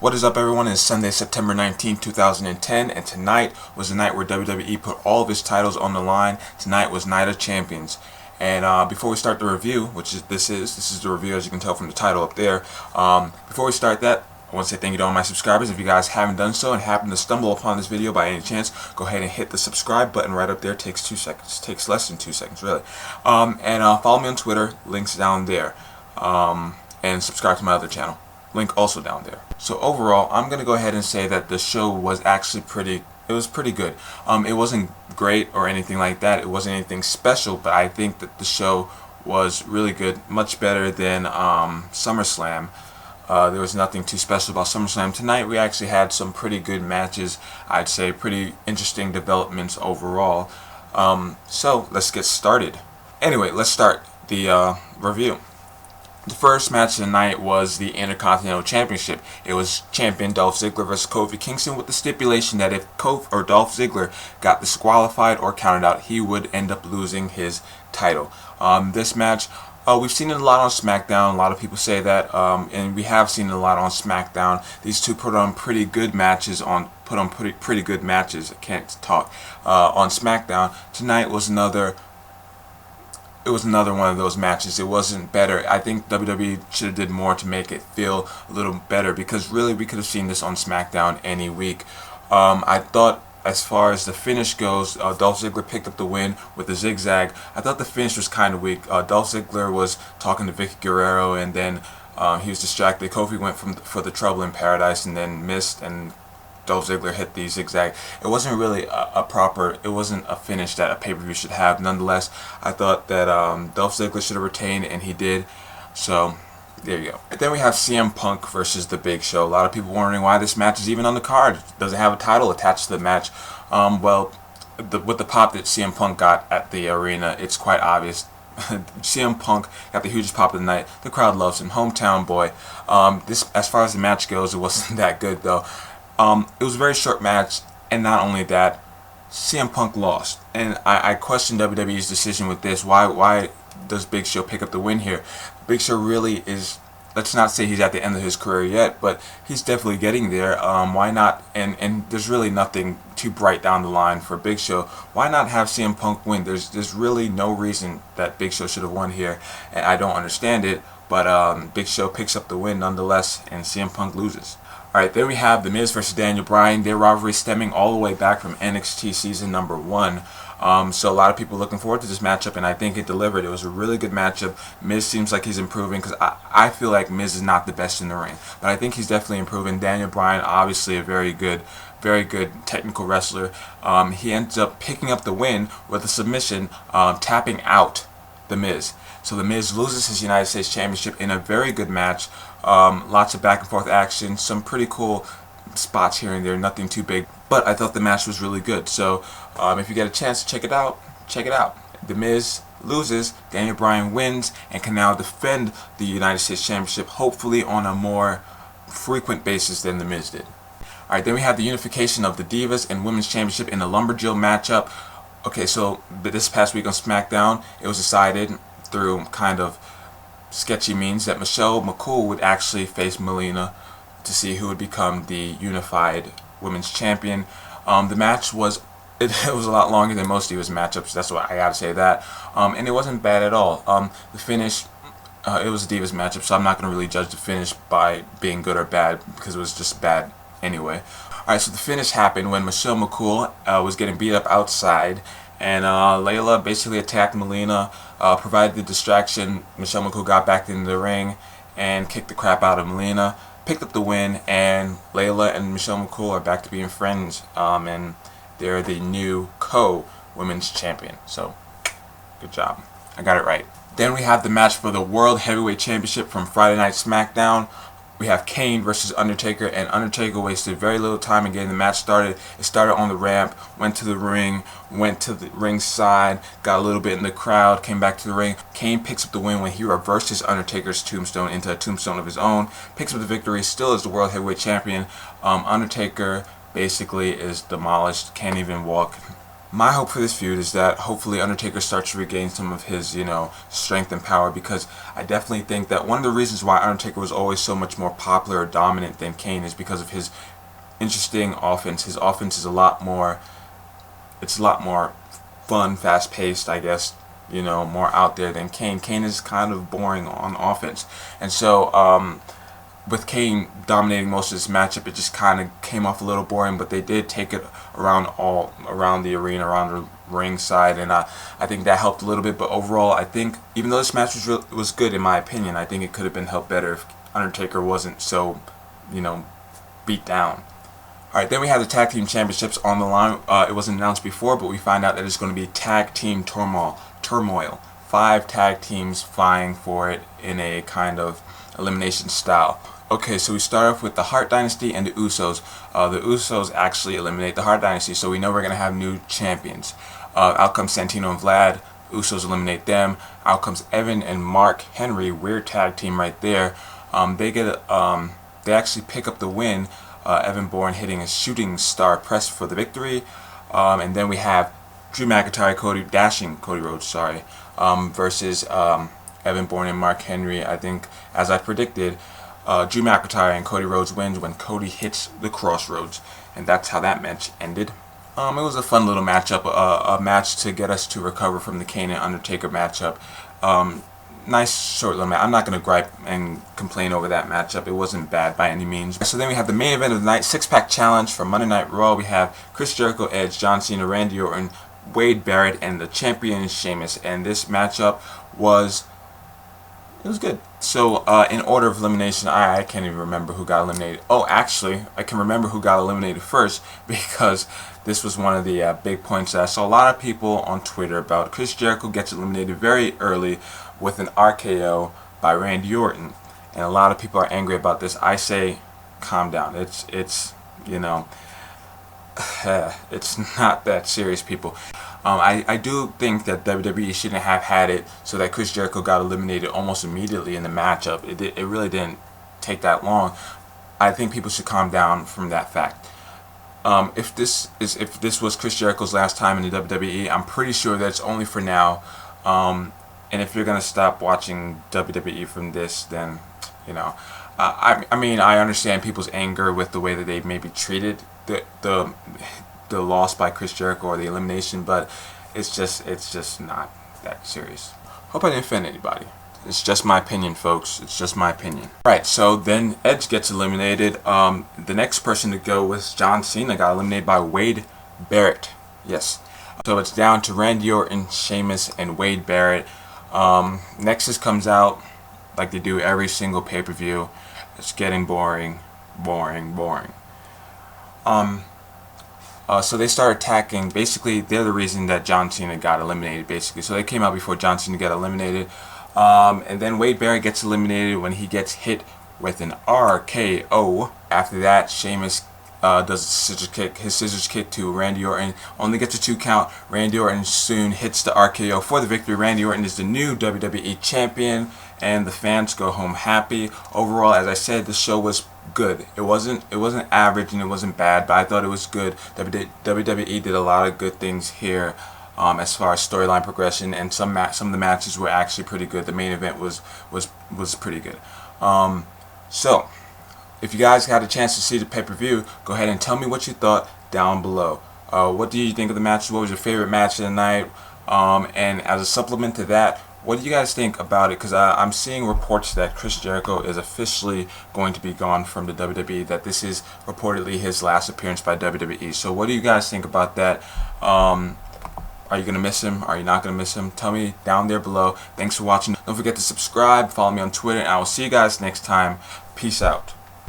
What is up, everyone? It's Sunday, September 19th, 2010, and tonight was the night where WWE put all of its titles on the line. Tonight was Night of Champions. And before we start the review, which is this is the review, as you can tell from the title up there. Before we start that, I want to say thank you to all my subscribers. If you guys haven't done so and happen to stumble upon this video by any chance, go ahead and hit the subscribe button right up there. It takes 2 seconds. It takes less than 2 seconds, really. And follow me on Twitter. Links down there. And subscribe to my other channel. Link also down there. So overall, I'm going to go ahead and say that the show was actually pretty good. It wasn't great or anything like that. It wasn't anything special, but I think that the show was really good. Much better than SummerSlam. There was nothing too special about SummerSlam. Tonight we actually had some pretty good matches. I'd say pretty interesting developments overall. So let's get started. Anyway, let's start the review. The first match of the night was the Intercontinental Championship. It was champion Dolph Ziggler versus Kofi Kingston, with the stipulation that if Dolph Ziggler got disqualified or counted out, he would end up losing his title. This match, we've seen it a lot on SmackDown. A lot of people say that, and we have seen it a lot on SmackDown. These two put on pretty good matches pretty good matches. I can't talk on SmackDown. Tonight was another one of those matches. It wasn't better. I think WWE should have did more to make it feel a little better, because really we could have seen this on SmackDown any week. I thought, as far as the finish goes, Dolph Ziggler picked up the win with the zigzag. I thought the finish was kind of weak. Dolph Ziggler was talking to Vicky Guerrero, and then he was distracted. Kofi went for the Trouble in Paradise and then missed, and Dolph Ziggler hit the zigzag. It wasn't really it wasn't a finish that a pay-per-view should have. Nonetheless, I thought that Dolph Ziggler should have retained, and he did. So, there you go. And then we have CM Punk versus The Big Show. A lot of people wondering why this match is even on the card. It doesn't have a title attached to the match. Well, with the pop that CM Punk got at the arena, it's quite obvious. CM Punk got the hugest pop of the night. The crowd loves him. Hometown boy. As far as the match goes, it wasn't that good, though. It was a very short match, and not only that, CM Punk lost. And I question WWE's decision with this. Why does Big Show pick up the win here? Big Show really is, let's not say he's at the end of his career yet, but he's definitely getting there. Why not? And there's really nothing too bright down the line for Big Show. Why not have CM Punk win? There's really no reason that Big Show should have won here, and I don't understand it. But Big Show picks up the win nonetheless, and CM Punk loses. Alright, then we have The Miz versus Daniel Bryan. Their rivalry stemming all the way back from NXT season number 1. So a lot of people looking forward to this matchup, and I think it delivered. It was a really good matchup. Miz seems like he's improving, because I feel like Miz is not the best in the ring, but I think he's definitely improving. Daniel Bryan, obviously a very good technical wrestler. He ends up picking up the win with a submission, tapping out The Miz. So The Miz loses his United States Championship in a very good match. Lots of back and forth action, some pretty cool spots here and there, nothing too big. But I thought the match was really good. So if you get a chance to check it out, check it out. The Miz loses, Daniel Bryan wins, and can now defend the United States Championship, hopefully on a more frequent basis than The Miz did. Alright, then we have the unification of the Divas and Women's Championship in a Lumberjill matchup. Okay, so this past week on SmackDown, it was decided through kind of sketchy means that Michelle McCool would actually face Melina to see who would become the unified women's champion. The match was it was a lot longer than most Divas matchups. That's what I gotta say that. And it wasn't bad at all. The finish, it was a Divas matchup, so I'm not gonna really judge the finish by being good or bad, because it was just bad anyway. Alright, so the finish happened when Michelle McCool was getting beat up outside, and Layla basically attacked Melina, provided the distraction. Michelle McCool got back into the ring and kicked the crap out of Melina, picked up the win, and Layla and Michelle McCool are back to being friends, and they're the new co-women's champion. So, good job. I got it right. Then we have the match for the World Heavyweight Championship from Friday Night SmackDown. We have Kane versus Undertaker, and Undertaker wasted very little time in getting the match started. It started on the ramp, went to the ring, went to the ringside, got a little bit in the crowd, came back to the ring. Kane picks up the win when he reverses Undertaker's tombstone into a tombstone of his own, picks up the victory, still is the World Heavyweight Champion. Undertaker basically is demolished, can't even walk. My hope for this feud is that hopefully Undertaker starts to regain some of his, strength and power, because I definitely think that one of the reasons why Undertaker was always so much more popular or dominant than Kane is because of his interesting offense. His offense is a lot more fun, fast-paced, I guess, more out there than Kane. Kane is kind of boring on offense. And so, with Kane dominating most of this matchup, it just kind of came off a little boring, but they did take it around the arena, around the ring side, and I think that helped a little bit. But overall, I think even though this match was good in my opinion, I think it could have been helped better if Undertaker wasn't so, beat down. Alright, then we have the Tag Team Championships on the line. It wasn't announced before, but we find out that it's going to be Tag Team Turmoil. 5 tag teams vying for it in a kind of elimination style. Okay, so we start off with the Hart Dynasty and the Usos. The Usos actually eliminate the Hart Dynasty, so we know we're going to have new champions. Out comes Santino and Vlad. Usos eliminate them. Out comes Evan and Mark Henry. Weird tag team right there. They actually pick up the win. Evan Bourne hitting a shooting star press for the victory. And then we have Drew McIntyre, Cody Rhodes, versus Evan Bourne and Mark Henry. I think, as I predicted, Drew McIntyre and Cody Rhodes wins when Cody hits the crossroads, and that's how that match ended. It was a fun little matchup, a match to get us to recover from the Kane and Undertaker matchup. Nice short little match. I'm not going to gripe and complain over that matchup. It wasn't bad by any means. So then we have the main event of the night, 6-pack challenge for Monday Night Raw. We have Chris Jericho, Edge, John Cena, Randy Orton, Wade Barrett, and the champion Sheamus. And this matchup was good. So in order of elimination, I can't even remember who got eliminated. Oh, actually, I can remember who got eliminated first, because this was one of the big points that I saw a lot of people on Twitter about. Chris Jericho gets eliminated very early with an RKO by Randy Orton, and a lot of people are angry about this. I say, calm down. It's it's not that serious, people. I do think that WWE shouldn't have had it so that Chris Jericho got eliminated almost immediately in the matchup. It really didn't take that long. I think people should calm down from that fact. If this was Chris Jericho's last time in the WWE, I'm pretty sure that it's only for now. And if you're gonna stop watching WWE from this, then I mean, I understand people's anger with the way that they maybe treated the loss by Chris Jericho or the elimination, but it's just not that serious. Hope I didn't offend anybody. It's just my opinion, folks. It's just my opinion. Right, so then Edge gets eliminated. The next person to go was John Cena, got eliminated by Wade Barrett. Yes. So it's down to Randy Orton, Sheamus, and Wade Barrett. Nexus comes out like they do every single pay-per-view. It's getting boring. So they start attacking. Basically, they're the reason that John Cena got eliminated, basically. So they came out before John Cena got eliminated. And then Wade Barrett gets eliminated when he gets hit with an RKO. After that, Sheamus does his scissors kick to Randy Orton. Only gets a 2 count. Randy Orton soon hits the RKO for the victory. Randy Orton is the new WWE champion, and the fans go home happy. Overall, as I said, the show was good. It wasn't average and it wasn't bad, but I thought it was good. WWE did a lot of good things here, as far as storyline progression, and some of the matches were actually pretty good. The main event was pretty good. So if you guys had a chance to see the pay-per-view, go ahead and tell me what you thought down below. What do you think of the matches? What was your favorite match of the night? And as a supplement to that, what do you guys think about it? Because I'm seeing reports that Chris Jericho is officially going to be gone from the WWE, that this is reportedly his last appearance by WWE. So what do you guys think about that? Are you going to miss him? Are you not going to miss him? Tell me down there below. Thanks for watching. Don't forget to subscribe, follow me on Twitter, and I will see you guys next time. Peace out.